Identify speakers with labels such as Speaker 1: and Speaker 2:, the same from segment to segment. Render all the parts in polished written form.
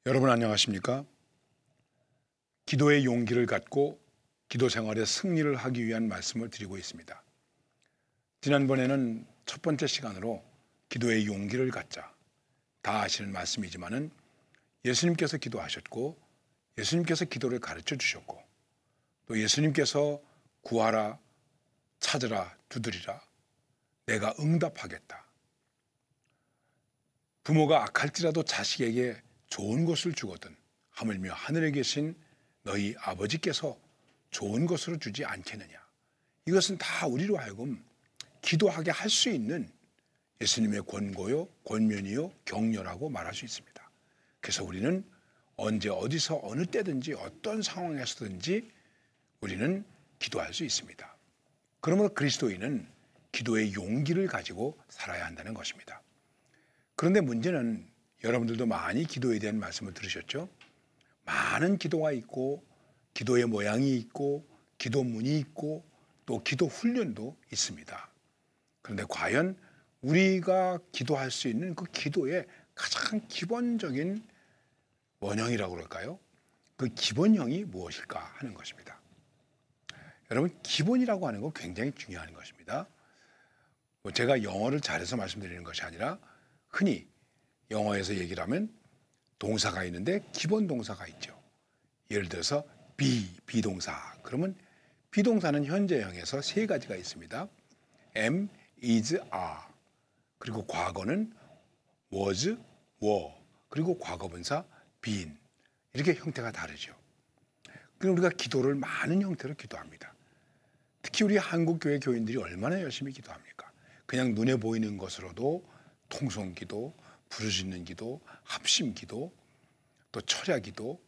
Speaker 1: 여러분 안녕하십니까? 기도의 용기를 갖고 기도 생활에 승리를 하기 위한 말씀을 드리고 있습니다. 지난번에는 첫 번째 시간으로 기도의 용기를 갖자, 다 아시는 말씀이지만은 예수님께서 기도하셨고 예수님께서 기도를 가르쳐 주셨고 또 예수님께서 구하라, 찾으라, 두드리라, 내가 응답하겠다. 부모가 악할지라도 자식에게 좋은 것을 주거든 하물며 하늘에 계신 너희 아버지께서 좋은 것으로 주지 않겠느냐. 이것은 다 우리로 하여금 기도하게 할 수 있는 예수님의 권고요, 권면이요, 격려라고 말할 수 있습니다. 그래서 우리는 언제 어디서 어느 때든지 어떤 상황에서든지 우리는 기도할 수 있습니다. 그러므로 그리스도인은 기도의 용기를 가지고 살아야 한다는 것입니다. 그런데 문제는 여러분들도 많이 기도에 대한 말씀을 들으셨죠? 많은 기도가 있고 기도의 모양이 있고 기도문이 있고 또 기도 훈련도 있습니다. 그런데 과연 우리가 기도할 수 있는 그 기도의 가장 기본적인 원형이라고 그럴까요? 그 기본형이 무엇일까 하는 것입니다. 여러분, 기본이라고 하는 건 굉장히 중요한 것입니다. 제가 영어를 잘해서 말씀드리는 것이 아니라 흔히 영어에서 얘기를 하면 동사가 있는데 기본 동사가 있죠. 예를 들어서 비동사. 그러면 비동사는 현재형에서 세 가지가 있습니다. am, is, are. 그리고 과거는 was, were. 그리고 과거분사 been. 이렇게 형태가 다르죠. 그럼 우리가 기도를 많은 형태로 기도합니다. 특히 우리 한국교회 교인들이 얼마나 열심히 기도합니까? 그냥 눈에 보이는 것으로도 통성기도, 부르짖는 기도, 합심기도, 또 철야기도,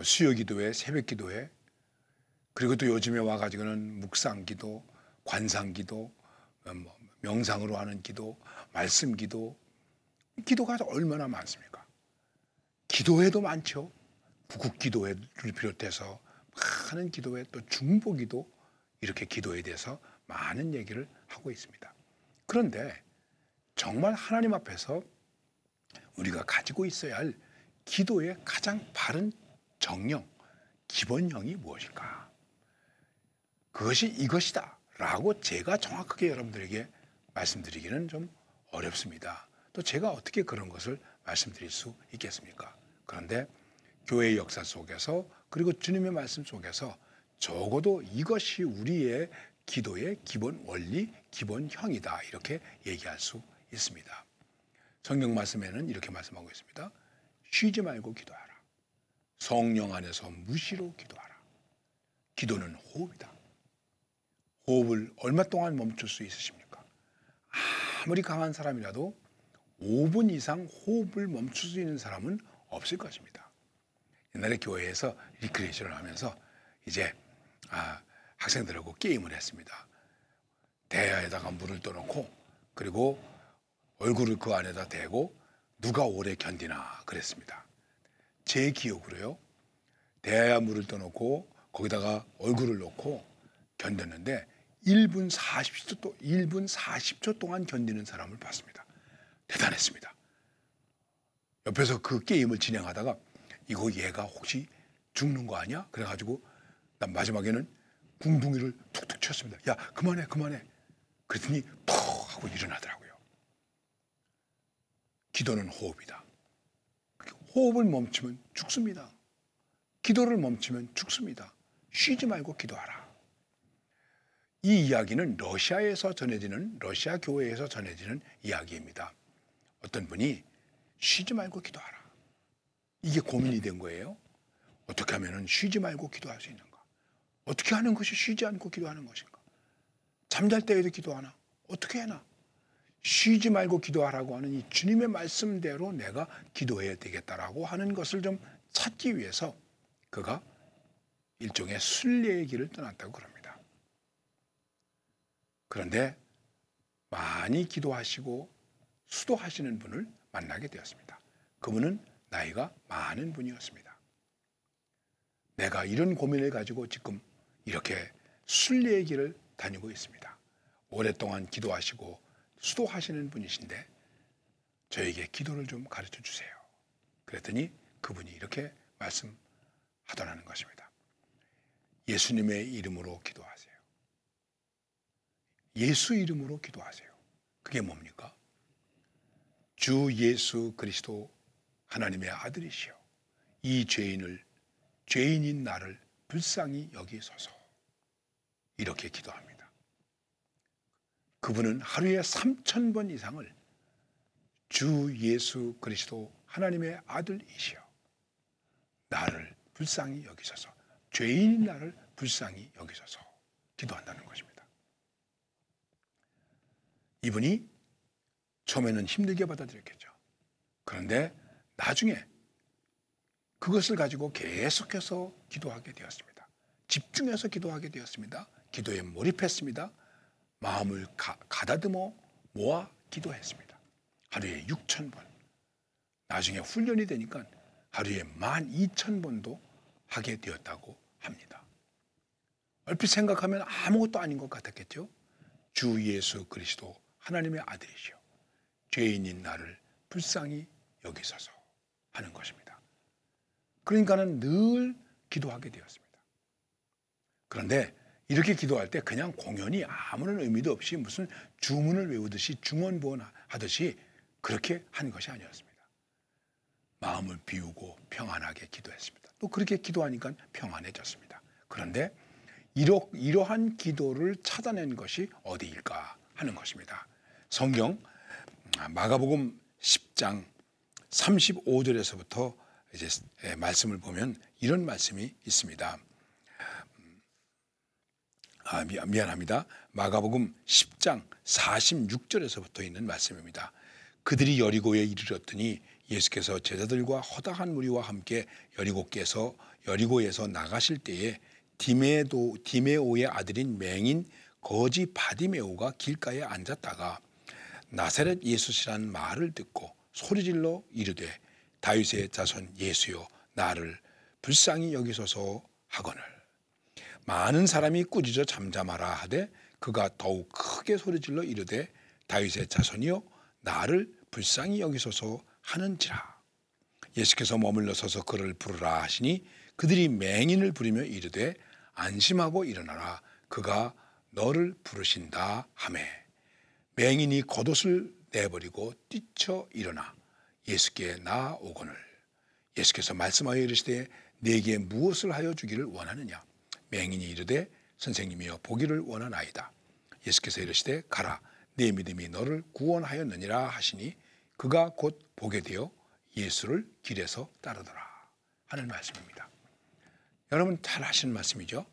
Speaker 1: 수요기도회, 새벽기도회, 그리고 또 요즘에 와가지고는 묵상기도, 관상기도, 명상으로 하는 기도, 말씀기도, 기도가 얼마나 많습니까? 기도회도 많죠. 구국기도회를 비롯해서 많은 기도회, 또 중보기도, 이렇게 기도에 대해서 많은 얘기를 하고 있습니다. 그런데 정말 하나님 앞에서 우리가 가지고 있어야 할 기도의 가장 바른 정령, 기본형이 무엇일까? 그것이 이것이다 라고 제가 정확하게 여러분들에게 말씀드리기는 좀 어렵습니다. 또 제가 어떻게 그런 것을 말씀드릴 수 있겠습니까? 그런데 교회의 역사 속에서 그리고 주님의 말씀 속에서 적어도 이것이 우리의 기도의 기본 원리, 기본형이다 이렇게 얘기할 수 있습니다. 성경 말씀에는 이렇게 말씀하고 있습니다. 쉬지 말고 기도하라. 성령 안에서 무시로 기도하라. 기도는 호흡이다. 호흡을 얼마 동안 멈출 수 있으십니까? 아무리 강한 사람이라도 5분 이상 호흡을 멈출 수 있는 사람은 없을 것입니다. 옛날에 교회에서 리크레이션을 하면서 이제 학생들하고 게임을 했습니다. 대야에다가 물을 떠놓고 그리고 얼굴을 그 안에다 대고 누가 오래 견디나 그랬습니다. 제 기억으로요. 대야 물을 떠놓고 거기다가 얼굴을 놓고 견뎠는데 1분 40초 동안 견디는 사람을 봤습니다. 대단했습니다. 옆에서 그 게임을 진행하다가 이거 얘가 혹시 죽는 거 아니야? 그래가지고 난 마지막에는 궁둥이를 툭툭 쳤습니다. 야, 그만해. 그랬더니 톡 하고 일어나더라고요. 기도는 호흡이다. 호흡을 멈추면 죽습니다. 기도를 멈추면 죽습니다. 쉬지 말고 기도하라. 이 이야기는 러시아 교회에서 전해지는 이야기입니다. 어떤 분이 쉬지 말고 기도하라. 이게 고민이 된 거예요. 어떻게 하면 쉬지 말고 기도할 수 있는가? 어떻게 하는 것이 쉬지 않고 기도하는 것인가? 잠잘 때에도 기도하나? 어떻게 해나? 쉬지 말고 기도하라고 하는 이 주님의 말씀대로 내가 기도해야 되겠다라고 하는 것을 좀 찾기 위해서 그가 일종의 순례의 길을 떠났다고 그럽니다. 그런데 많이 기도하시고 수도하시는 분을 만나게 되었습니다. 그분은 나이가 많은 분이었습니다. 내가 이런 고민을 가지고 지금 이렇게 순례의 길을 다니고 있습니다. 오랫동안 기도하시고 수도하시는 분이신데 저에게 기도를 좀 가르쳐 주세요. 그랬더니 그분이 이렇게 말씀하더라는 것입니다. 예수님의 이름으로 기도하세요. 예수 이름으로 기도하세요. 그게 뭡니까? 주 예수 그리스도 하나님의 아들이시여, 이 죄인인 나를 불쌍히 여기소서. 이렇게 기도합니다. 그분은 하루에 3,000번 이상을 주 예수 그리스도 하나님의 아들이시여, 나를 불쌍히 여기소서, 죄인인 나를 불쌍히 여기소서 기도한다는 것입니다. 이분이 처음에는 힘들게 받아들였겠죠. 그런데 나중에 그것을 가지고 계속해서 기도하게 되었습니다. 집중해서 기도하게 되었습니다. 기도에 몰입했습니다. 마음을 가다듬어 모아 기도했습니다. 하루에 6,000번. 나중에 훈련이 되니까 하루에 12,000번도 하게 되었다고 합니다. 얼핏 생각하면 아무것도 아닌 것 같았겠죠. 주 예수 그리스도 하나님의 아들이시여, 죄인인 나를 불쌍히 여기소서 하는 것입니다. 그러니까는 늘 기도하게 되었습니다. 그런데 이렇게 기도할 때 그냥 공연히 아무런 의미도 없이 무슨 주문을 외우듯이 중언부언하듯이 그렇게 한 것이 아니었습니다. 마음을 비우고 평안하게 기도했습니다. 또 그렇게 기도하니까 평안해졌습니다. 그런데 이러한 기도를 찾아낸 것이 어디일까 하는 것입니다. 성경 마가복음 10장 35절에서부터 이제 말씀을 보면 이런 말씀이 있습니다. 미안합니다. 마가복음 10장 46절에서부터 있는 말씀입니다. 그들이 여리고에 이르렀더니 예수께서 제자들과 허다한 무리와 함께 여리고에서 나가실 때에 디메오의 아들인 맹인 거지 바디메오가 길가에 앉았다가 나사렛 예수시라는 말을 듣고 소리질러 이르되 다윗의 자손 예수여, 나를 불쌍히 여기소서 하거늘. 많은 사람이 꾸짖어 잠잠하라 하되 그가 더욱 크게 소리질러 이르되 다윗의 자손이여, 나를 불쌍히 여기소서 하는지라. 예수께서 머물러 서서 그를 부르라 하시니 그들이 맹인을 부르며 이르되 안심하고 일어나라, 그가 너를 부르신다 하매 맹인이 겉옷을 내버리고 뛰쳐 일어나 예수께 나아오거늘. 예수께서 말씀하여 이르시되 네게 무엇을 하여 주기를 원하느냐. 맹인이 이르되 선생님이여, 보기를 원하나이다. 예수께서 이르시되 가라, 네 믿음이 너를 구원하였느니라 하시니 그가 곧 보게 되어 예수를 길에서 따르더라 하는 말씀입니다. 여러분 잘 아시는 말씀이죠.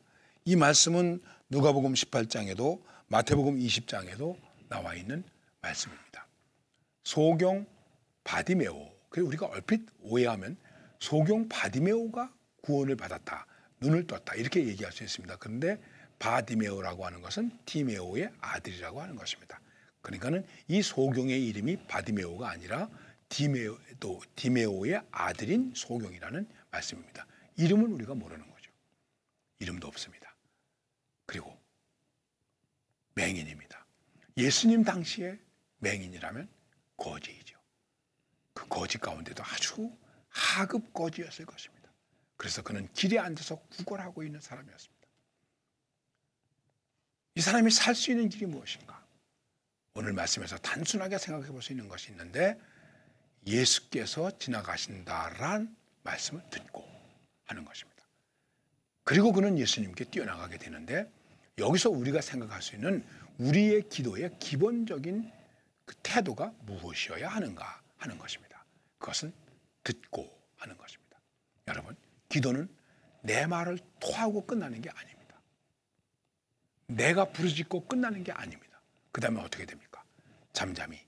Speaker 1: 이 말씀은 누가복음 18장에도 마태복음 20장에도 나와 있는 말씀입니다. 소경 바디메오, 그리고 우리가 얼핏 오해하면 소경 바디메오가 구원을 받았다, 눈을 떴다 이렇게 얘기할 수 있습니다. 그런데 바디메오라고 하는 것은 디메오의 아들이라고 하는 것입니다. 그러니까는 이 소경의 이름이 바디메오가 아니라 디메오의 아들인 소경이라는 말씀입니다. 이름은 우리가 모르는 거죠. 이름도 없습니다. 그리고 맹인입니다. 예수님 당시에 맹인이라면 거지이죠. 그 거지 가운데도 아주 하급 거지였을 것입니다. 그래서 그는 길에 앉아서 구걸하고 있는 사람이었습니다. 이 사람이 살 수 있는 길이 무엇인가? 오늘 말씀에서 단순하게 생각해 볼 수 있는 것이 있는데, 예수께서 지나가신다란 말씀을 듣고 하는 것입니다. 그리고 그는 예수님께 뛰어나가게 되는데, 여기서 우리가 생각할 수 있는 우리의 기도의 기본적인 그 태도가 무엇이어야 하는가 하는 것입니다. 그것은 듣고 하는 것입니다. 여러분, 기도는 내 말을 토하고 끝나는 게 아닙니다. 내가 부르짖고 끝나는 게 아닙니다. 그 다음에 어떻게 됩니까? 잠잠히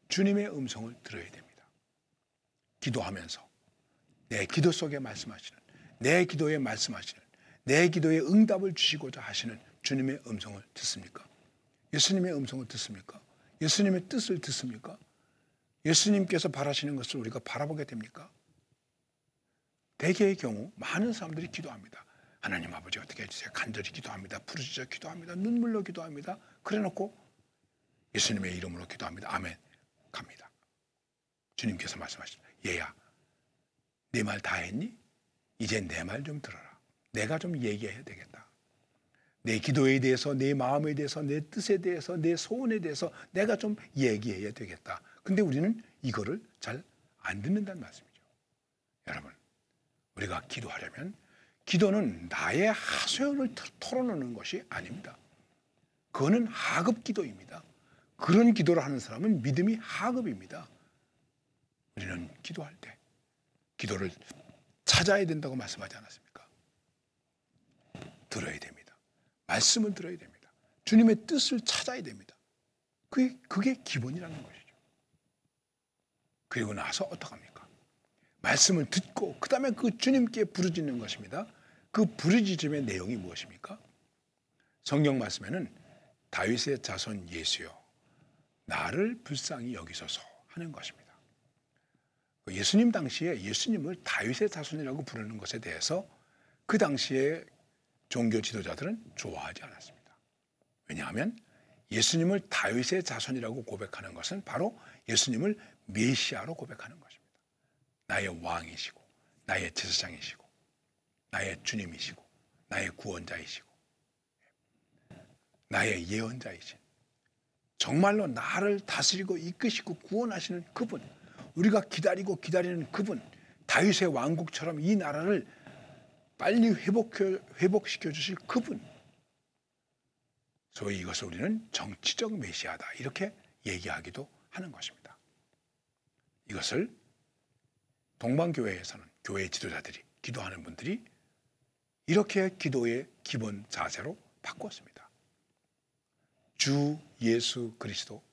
Speaker 1: 주님의 음성을 들어야 됩니다. 기도하면서 내 기도 속에 말씀하시는, 내 기도에 말씀하시는, 내 기도에 응답을 주시고자 하시는 주님의 음성을 듣습니까? 예수님의 음성을 듣습니까? 예수님의 뜻을 듣습니까? 예수님께서 바라시는 것을 우리가 바라보게 됩니까? 대개의 경우 많은 사람들이 기도합니다. 하나님 아버지 어떻게 해주세요. 간절히 기도합니다. 부르짖어 기도합니다. 눈물로 기도합니다. 그래놓고 예수님의 이름으로 기도합니다. 아멘. 갑니다. 주님께서 말씀하시죠. 얘야, 내 말 다 했니? 이제 내 말 좀 들어라. 내가 좀 얘기해야 되겠다. 내 기도에 대해서, 내 마음에 대해서, 내 뜻에 대해서, 내 소원에 대해서 내가 좀 얘기해야 되겠다. 근데 우리는 이거를 잘 안 듣는다는 말씀이죠. 여러분, 우리가 기도하려면 기도는 나의 하소연을 털어놓는 것이 아닙니다. 그거는 하급 기도입니다. 그런 기도를 하는 사람은 믿음이 하급입니다. 우리는 기도할 때 기도를 찾아야 된다고 말씀하지 않았습니까? 들어야 됩니다. 말씀을 들어야 됩니다. 주님의 뜻을 찾아야 됩니다. 그게 기본이라는 것이죠. 그리고 나서 어떡합니까? 말씀을 듣고 그 다음에 그 주님께 부르짖는 것입니다. 그 부르짖음의 내용이 무엇입니까? 성경 말씀에는 다윗의 자손 예수여 나를 불쌍히 여기소서 하는 것입니다. 예수님 당시에 예수님을 다윗의 자손이라고 부르는 것에 대해서 그 당시에 종교 지도자들은 좋아하지 않았습니다. 왜냐하면 예수님을 다윗의 자손이라고 고백하는 것은 바로 예수님을 메시아로 고백하는 것입니다. 나의 왕이시고 나의 제사장이시고 나의 주님이시고 나의 구원자이시고 나의 예언자이신 정말로 나를 다스리고 이끄시고 구원하시는 그분, 우리가 기다리고 기다리는 그분, 다윗의 왕국처럼 이 나라를 빨리 회복시켜 주실 그분. 소위 이것을 우리는 정치적 메시아다 이렇게 얘기하기도 하는 것입니다. 이것을 동방교회에서는 교회 지도자들이 기도하는 분들이 이렇게 기도의 기본 자세로 바꾸었습니다. 주 예수 그리스도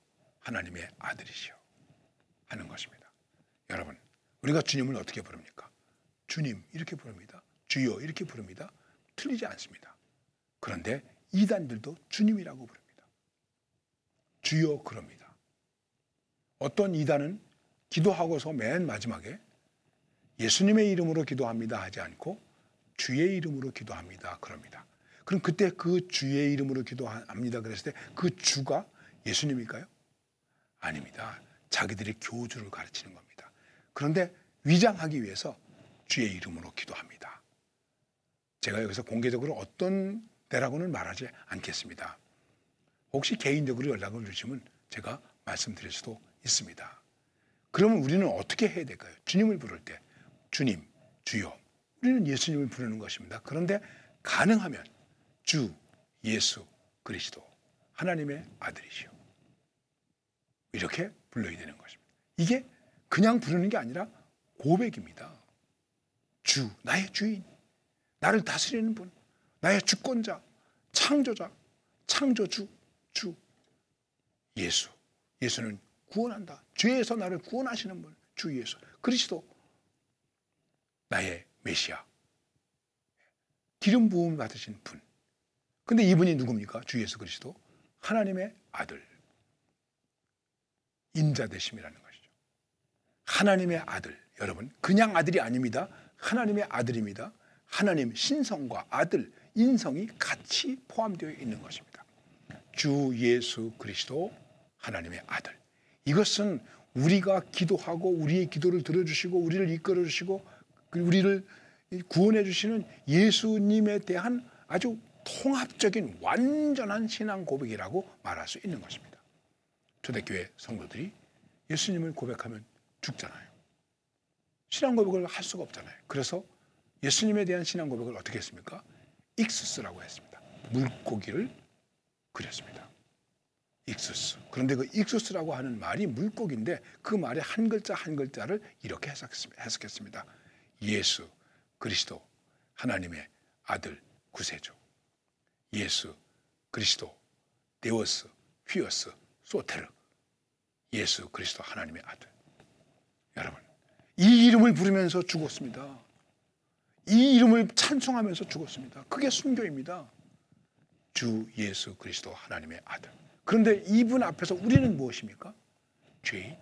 Speaker 1: 하나님의 아들이시여 하는 것입니다. 여러분, 우리가 주님을 어떻게 부릅니까? 주님 이렇게 부릅니다. 주여 이렇게 부릅니다. 틀리지 않습니다. 그런데 이단들도 주님이라고 부릅니다. 주여 그럽니다. 어떤 이단은 기도하고서 맨 마지막에 예수님의 이름으로 기도합니다 하지 않고 주의 이름으로 기도합니다 그럽니다. 그럼 그때 그 주의 이름으로 기도합니다 그랬을 때 그 주가 예수님일까요? 아닙니다. 자기들의 교주를 가르치는 겁니다. 그런데 위장하기 위해서 주의 이름으로 기도합니다. 제가 여기서 공개적으로 어떤 데라고는 말하지 않겠습니다. 혹시 개인적으로 연락을 주시면 제가 말씀드릴 수도 있습니다. 그러면 우리는 어떻게 해야 될까요? 주님을 부를 때 주님, 주여 우리는 예수님을 부르는 것입니다. 그런데 가능하면 주, 예수, 그리스도 하나님의 아들이시오 이렇게 불러야 되는 것입니다. 이게 그냥 부르는 게 아니라 고백입니다. 주, 나의 주인, 나를 다스리는 분, 나의 주권자, 창조자, 창조주, 주 예수, 예수는 구원한다. 죄에서 나를 구원하시는 분, 주 예수. 그리스도, 나의 메시아, 기름 부음을 받으신 분. 근데 이분이 누굽니까? 주 예수 그리스도, 하나님의 아들, 인자되심이라는 것이죠. 하나님의 아들, 여러분 그냥 아들이 아닙니다. 하나님의 아들입니다. 하나님 신성과 아들, 인성이 같이 포함되어 있는 것입니다. 주 예수 그리스도 하나님의 아들. 이것은 우리가 기도하고 우리의 기도를 들어주시고 우리를 이끌어주시고 우리를 구원해 주시는 예수님에 대한 아주 통합적인 완전한 신앙 고백이라고 말할 수 있는 것입니다. 초대교회 성도들이 예수님을 고백하면 죽잖아요. 신앙 고백을 할 수가 없잖아요. 그래서 예수님에 대한 신앙 고백을 어떻게 했습니까? 익수스라고 했습니다. 물고기를 그렸습니다. 익수스. 그런데 그 익수스라고 하는 말이 물고기인데 그 말의 한 글자 한 글자를 이렇게 해석했습니다. 예수 그리스도 하나님의 아들 구세주. 예수 그리스도 데오스 휘어스 소테르. 예수 그리스도 하나님의 아들. 여러분 이 이름을 부르면서 죽었습니다. 이 이름을 찬송하면서 죽었습니다. 그게 순교입니다. 주 예수 그리스도 하나님의 아들. 그런데 이분 앞에서 우리는 무엇입니까? 죄인.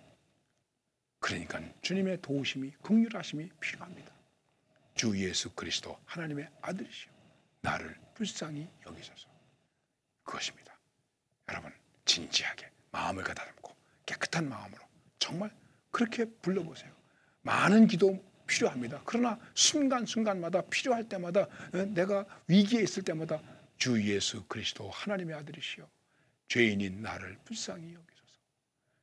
Speaker 1: 그러니까 주님의 도우심이 긍휼하심이 필요합니다. 주 예수 그리스도 하나님의 아들이시오. 나를 불쌍히 여기소서. 그것입니다. 여러분 진지하게 마음을 가다듬고 깨끗한 마음으로 정말 그렇게 불러보세요. 많은 기도 필요합니다. 그러나 순간순간마다 필요할 때마다 내가 위기에 있을 때마다 주 예수 그리스도 하나님의 아들이시여 죄인인 나를 불쌍히 여기소서.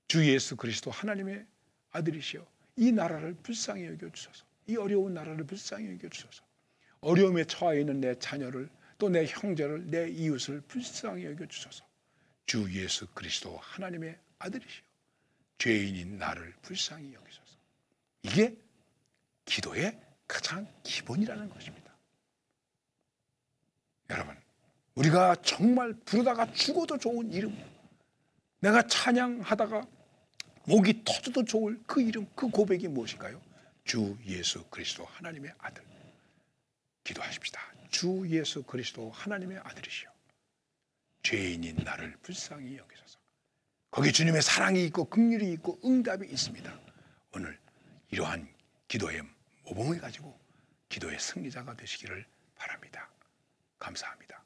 Speaker 1: 주 예수 그리스도 하나님의 아들이시여 이 나라를 불쌍히 여겨주소서. 이 어려운 나라를 불쌍히 여겨주소서. 어려움에 처해 있는 내 자녀를 또 내 형제를 내 이웃을 불쌍히 여겨주소서. 주 예수 그리스도 하나님의 아들이시여 죄인인 나를 불쌍히 여기소서. 이게 기도의 가장 기본이라는 것입니다. 여러분, 우리가 정말 부르다가 죽어도 좋은 이름, 내가 찬양하다가 목이 터져도 좋을 그 이름, 그 고백이 무엇일까요? 주 예수 그리스도 하나님의 아들. 기도하십시다. 주 예수 그리스도 하나님의 아들이시여 죄인인 나를 불쌍히 여기소서. 거기 주님의 사랑이 있고 긍휼이 있고 응답이 있습니다. 오늘 이러한 기도의 모범을 가지고 기도의 승리자가 되시기를 바랍니다. 감사합니다.